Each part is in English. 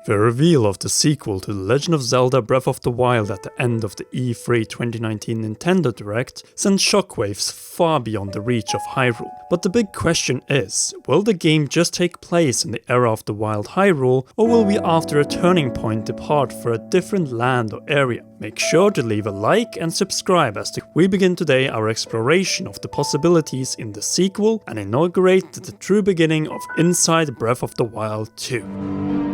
The reveal of the sequel to The Legend of Zelda Breath of the Wild at the end of the E3 2019 Nintendo Direct sent shockwaves far beyond the reach of Hyrule. But the big question is, will the game just take place in the era of the Wild Hyrule, or will we after a turning point depart for a different land or area? Make sure to leave a like and subscribe as we begin today our exploration of the possibilities in the sequel and inaugurate the true beginning of Inside Breath of the Wild 2.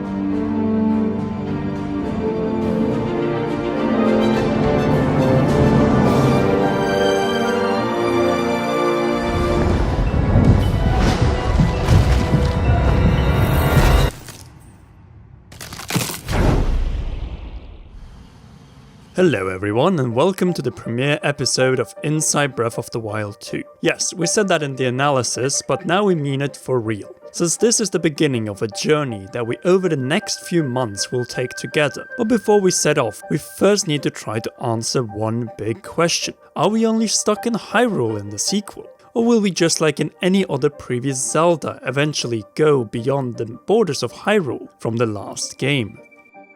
Hello everyone and welcome to the premiere episode of Inside Breath of the Wild 2. Yes, we said that in the analysis, but now we mean it for real. Since this is the beginning of a journey that we over the next few months will take together. But before we set off, we first need to try to answer one big question. Are we only stuck in Hyrule in the sequel? Or will we, just like in any other previous Zelda, eventually go beyond the borders of Hyrule from the last game?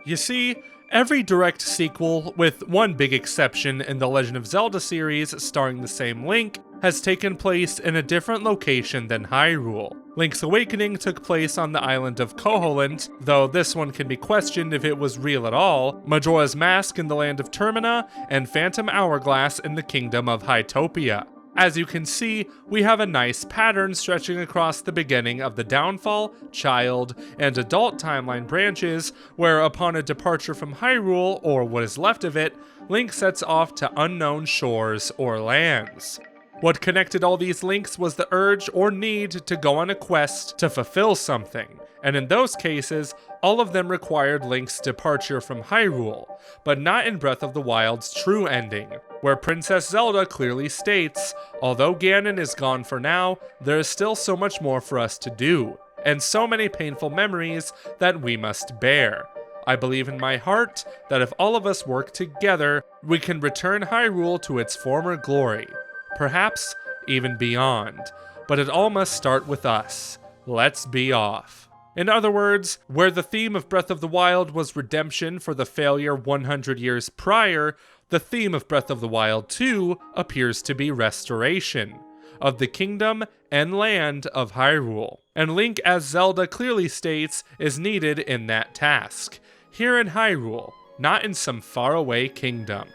You see, every direct sequel, with one big exception in the Legend of Zelda series starring the same Link, has taken place in a different location than Hyrule. Link's Awakening took place on the island of Koholint, though this one can be questioned if it was real at all, Majora's Mask in the land of Termina, and Phantom Hourglass in the kingdom of Hytopia. As you can see, we have a nice pattern stretching across the beginning of the Downfall, Child, and Adult timeline branches, where upon a departure from Hyrule, or what is left of it, Link sets off to unknown shores or lands. What connected all these links was the urge or need to go on a quest to fulfill something, and in those cases, all of them required Link's departure from Hyrule, but not in Breath of the Wild's true ending, where Princess Zelda clearly states, although Ganon is gone for now, there is still so much more for us to do, and so many painful memories that we must bear. I believe in my heart that if all of us work together, we can return Hyrule to its former glory, perhaps even beyond. But it all must start with us. Let's be off. In other words, where the theme of Breath of the Wild was redemption for the failure 100 years prior, the theme of Breath of the Wild 2 appears to be restoration of the kingdom and land of Hyrule. And Link, as Zelda clearly states, is needed in that task, here in Hyrule, not in some faraway kingdom.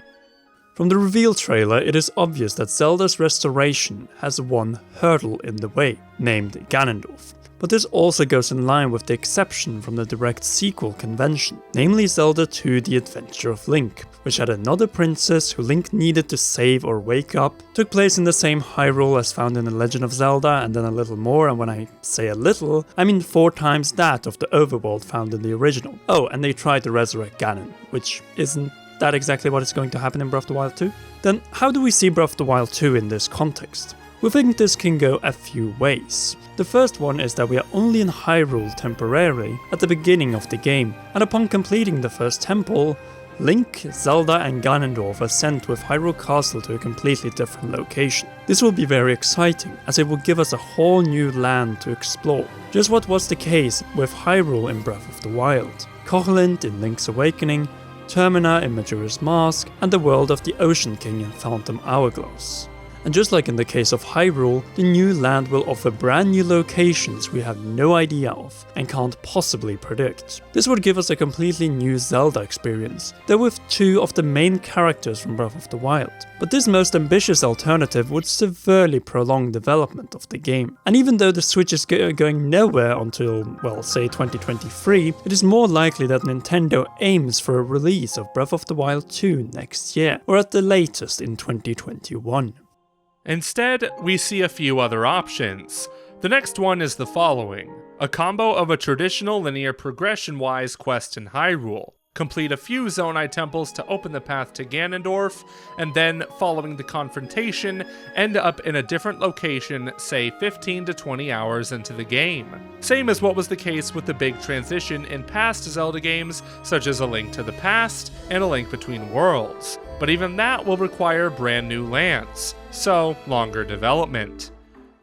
From the reveal trailer, it is obvious that Zelda's restoration has one hurdle in the way, named Ganondorf. But this also goes in line with the exception from the direct sequel convention, namely Zelda 2 The Adventure of Link, which had another princess who Link needed to save or wake up, took place in the same Hyrule as found in The Legend of Zelda, and then a little more, and when I say a little, I mean 4 times that of the overworld found in the original. Oh, and they tried to resurrect Ganon, which isn't that exactly what is going to happen in Breath of the Wild 2? Then how do we see Breath of the Wild 2 in this context? We think this can go a few ways. The first one is that we are only in Hyrule temporarily at the beginning of the game, and upon completing the first temple, Link, Zelda and Ganondorf are sent with Hyrule Castle to a completely different location. This will be very exciting, as it will give us a whole new land to explore. Just what was the case with Hyrule in Breath of the Wild, Koholint in Link's Awakening, Termina in Majora's Mask, and the world of the Ocean King in Phantom Hourglass. And just like in the case of Hyrule, the new land will offer brand new locations we have no idea of and can't possibly predict. This would give us a completely new Zelda experience, though with 2 of the main characters from Breath of the Wild. But this most ambitious alternative would severely prolong development of the game. And even though the Switch is going nowhere until, well, say 2023, it is more likely that Nintendo aims for a release of Breath of the Wild 2 next year, or at the latest in 2021. Instead, we see a few other options. The next one is the following: a combo of a traditional linear progression-wise quest in Hyrule, complete a few Zonai temples to open the path to Ganondorf, and then, following the confrontation, end up in a different location, say 15 to 20 hours into the game. Same as what was the case with the big transition in past Zelda games, such as A Link to the Past and A Link Between Worlds. But even that will require brand new lands, so longer development.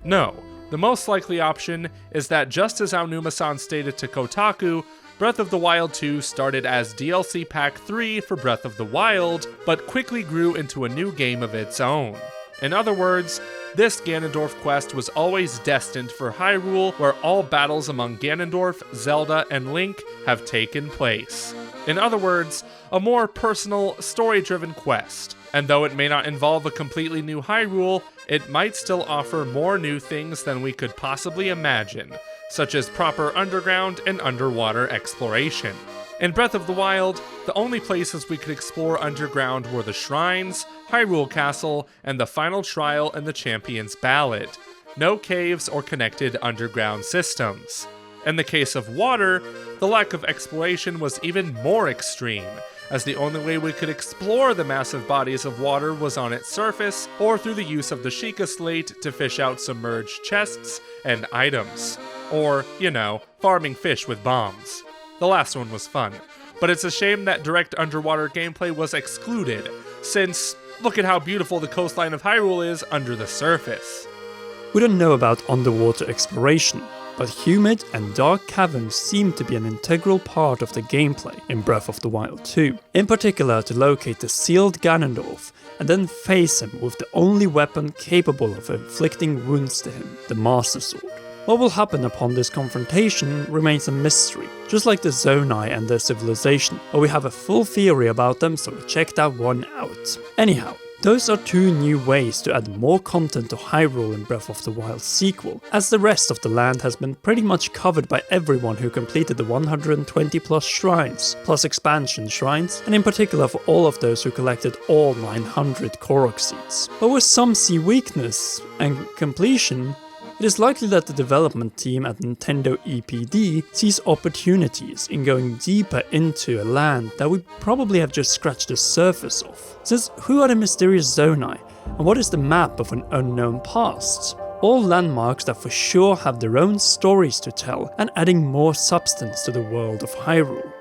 No, the most likely option is that, just as Aonuma-san stated to Kotaku, Breath of the Wild 2 started as DLC Pack 3 for Breath of the Wild, but quickly grew into a new game of its own. In other words, this Ganondorf quest was always destined for Hyrule, where all battles among Ganondorf, Zelda, and Link have taken place. In other words, a more personal, story-driven quest. And though it may not involve a completely new Hyrule, it might still offer more new things than we could possibly imagine, such as proper underground and underwater exploration. In Breath of the Wild, the only places we could explore underground were the shrines, Hyrule Castle, and the final trial in the Champion's Ballad. No caves or connected underground systems. In the case of water, the lack of exploration was even more extreme, as the only way we could explore the massive bodies of water was on its surface, or through the use of the Sheikah Slate to fish out submerged chests and items. Or, farming fish with bombs. The last one was fun, but it's a shame that direct underwater gameplay was excluded, since look at how beautiful the coastline of Hyrule is under the surface. We don't know about underwater exploration, but humid and dark caverns seem to be an integral part of the gameplay in Breath of the Wild 2, in particular to locate the sealed Ganondorf and then face him with the only weapon capable of inflicting wounds to him, the Master Sword. What will happen upon this confrontation remains a mystery, just like the Zonai and their civilization, but we have a full theory about them, so check that one out. Anyhow, those are two new ways to add more content to Hyrule in Breath of the Wild sequel, as the rest of the land has been pretty much covered by everyone who completed the 120 plus shrines, plus expansion shrines, and in particular for all of those who collected all 900 Korok seeds. But where some see weakness and completion, it is likely that the development team at Nintendo EPD sees opportunities in going deeper into a land that we probably have just scratched the surface of. Since who are the mysterious Zonai, and what is the map of an unknown past? All landmarks that for sure have their own stories to tell and adding more substance to the world of Hyrule.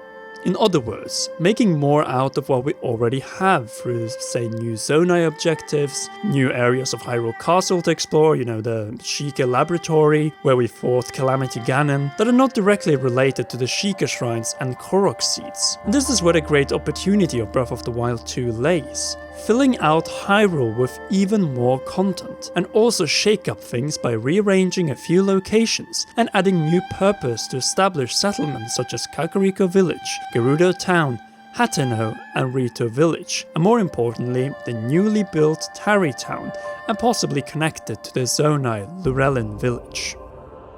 In other words, making more out of what we already have through, say, new Zonai objectives, new areas of Hyrule Castle to explore, the Sheikah Laboratory, where we fought Calamity Ganon, that are not directly related to the Sheikah Shrines and Korok Seeds. And this is where the great opportunity of Breath of the Wild 2 lays. Filling out Hyrule with even more content, and also shake up things by rearranging a few locations and adding new purpose to establish settlements such as Kakariko Village, Gerudo Town, Hateno and Rito Village, and more importantly, the newly built Tarry Town, and possibly connected to the Zonai Lurelin Village.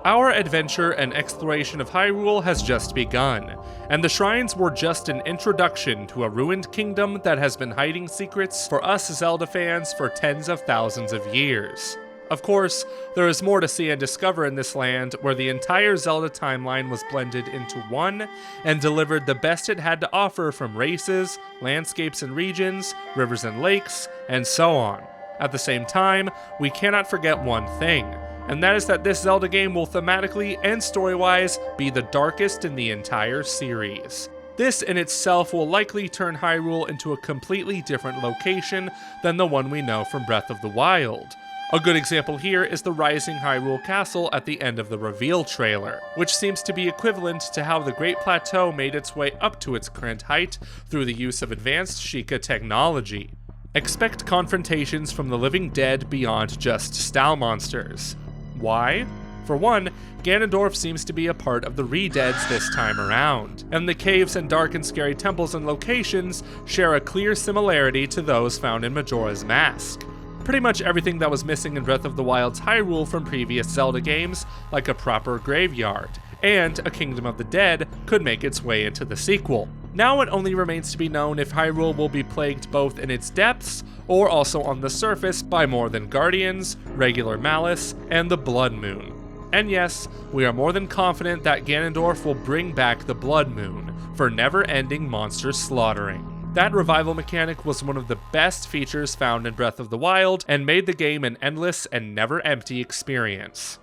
Our adventure and exploration of Hyrule has just begun, and the shrines were just an introduction to a ruined kingdom that has been hiding secrets for us Zelda fans for tens of thousands of years. Of course, there is more to see and discover in this land where the entire Zelda timeline was blended into one and delivered the best it had to offer from races, landscapes and regions, rivers and lakes, and so on. At the same time, we cannot forget one thing, and that is that this Zelda game will thematically and story-wise be the darkest in the entire series. This in itself will likely turn Hyrule into a completely different location than the one we know from Breath of the Wild. A good example here is the rising Hyrule Castle at the end of the reveal trailer, which seems to be equivalent to how the Great Plateau made its way up to its current height through the use of advanced Sheikah technology. Expect confrontations from the living dead beyond just Stal monsters. Why? For one, Ganondorf seems to be a part of the Re-Deads this time around, and the caves and dark and scary temples and locations share a clear similarity to those found in Majora's Mask. Pretty much everything that was missing in Breath of the Wild's Hyrule from previous Zelda games, like a proper graveyard, and a Kingdom of the Dead, could make its way into the sequel. Now it only remains to be known if Hyrule will be plagued both in its depths or also on the surface by more than Guardians, regular Malice, and the Blood Moon. And yes, we are more than confident that Ganondorf will bring back the Blood Moon for never-ending monster slaughtering. That revival mechanic was one of the best features found in Breath of the Wild and made the game an endless and never-empty experience.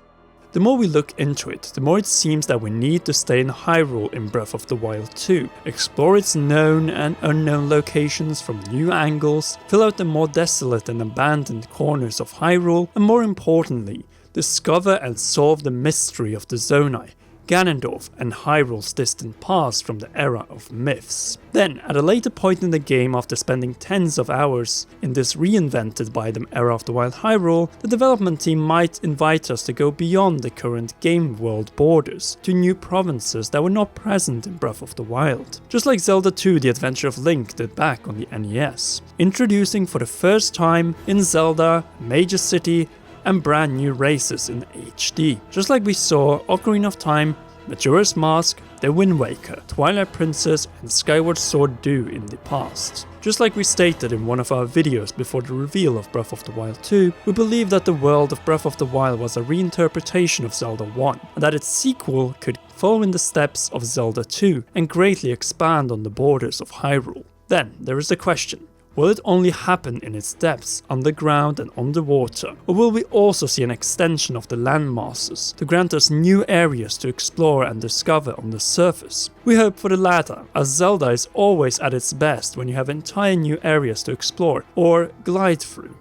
The more we look into it, the more it seems that we need to stay in Hyrule in Breath of the Wild 2, explore its known and unknown locations from new angles, fill out the more desolate and abandoned corners of Hyrule, and more importantly, discover and solve the mystery of the Zonai, Ganondorf and Hyrule's distant past from the era of myths. Then, at a later point in the game, after spending tens of hours in this reinvented by them era of the Wild Hyrule, the development team might invite us to go beyond the current game world borders to new provinces that were not present in Breath of the Wild. Just like Zelda 2 The Adventure of Link did back on the NES, introducing for the first time in Zelda a major city and brand new races in HD. Just like we saw Ocarina of Time, Majora's Mask, The Wind Waker, Twilight Princess and Skyward Sword do in the past. Just like we stated in one of our videos before the reveal of Breath of the Wild 2, we believe that the world of Breath of the Wild was a reinterpretation of Zelda 1, and that its sequel could follow in the steps of Zelda 2 and greatly expand on the borders of Hyrule. Then there is the question, will it only happen in its depths, underground and underwater, or will we also see an extension of the landmasses to grant us new areas to explore and discover on the surface? We hope for the latter, as Zelda is always at its best when you have entire new areas to explore or glide through.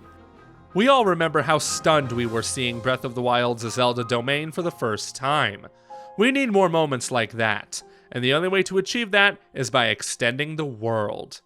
We all remember how stunned we were seeing Breath of the Wild's Zelda domain for the first time. We need more moments like that, and the only way to achieve that is by extending the world.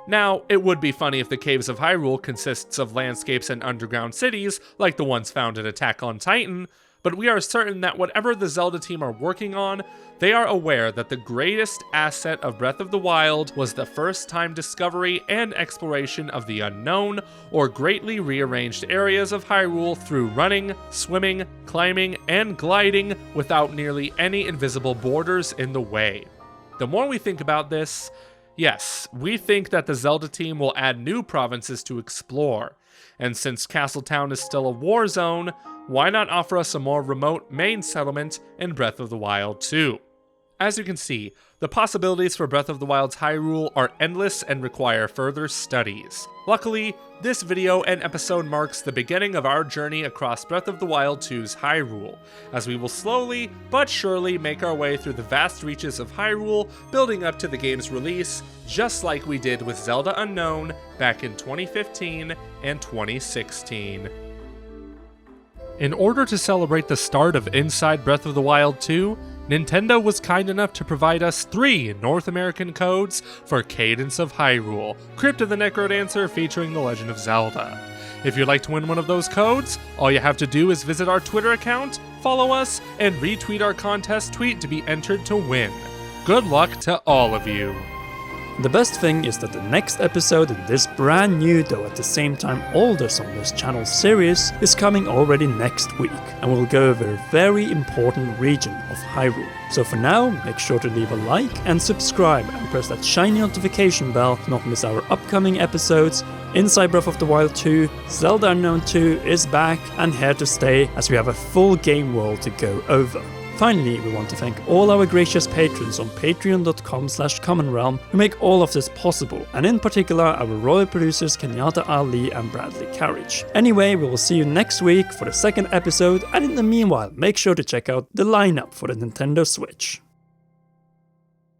Now, it would be funny if the Caves of Hyrule consists of landscapes and underground cities, like the ones found in Attack on Titan, but we are certain that whatever the Zelda team are working on, they are aware that the greatest asset of Breath of the Wild was the first-time discovery and exploration of the unknown, or greatly rearranged areas of Hyrule through running, swimming, climbing, and gliding without nearly any invisible borders in the way. The more we think about this, yes, we think that the Zelda team will add new provinces to explore, and since Castletown is still a war zone, why not offer us a more remote main settlement in Breath of the Wild 2? As you can see, the possibilities for Breath of the Wild's Hyrule are endless and require further studies. Luckily, this video and episode marks the beginning of our journey across Breath of the Wild 2's Hyrule, as we will slowly but surely make our way through the vast reaches of Hyrule, building up to the game's release, just like we did with Zelda Unknown back in 2015 and 2016. In order to celebrate the start of Inside Breath of the Wild 2, Nintendo was kind enough to provide us 3 North American codes for Cadence of Hyrule, Crypt of the Necrodancer featuring The Legend of Zelda. If you'd like to win one of those codes, all you have to do is visit our Twitter account, follow us, and retweet our contest tweet to be entered to win. Good luck to all of you! The best thing is that the next episode in this brand new, though at the same time older Zonai's channel series is coming already next week, and will go over a very important region of Hyrule. So for now, make sure to leave a like and subscribe and press that shiny notification bell to not miss our upcoming episodes. Inside Breath of the Wild 2, Zelda Unknown 2 is back and here to stay as we have a full game world to go over. Finally, we want to thank all our gracious patrons on patreon.com/commonrealm who make all of this possible, and in particular our royal producers Kenyatta Ali and Bradley Carriage. Anyway, we will see you next week for the second episode, and in the meanwhile, make sure to check out the lineup for the Nintendo Switch.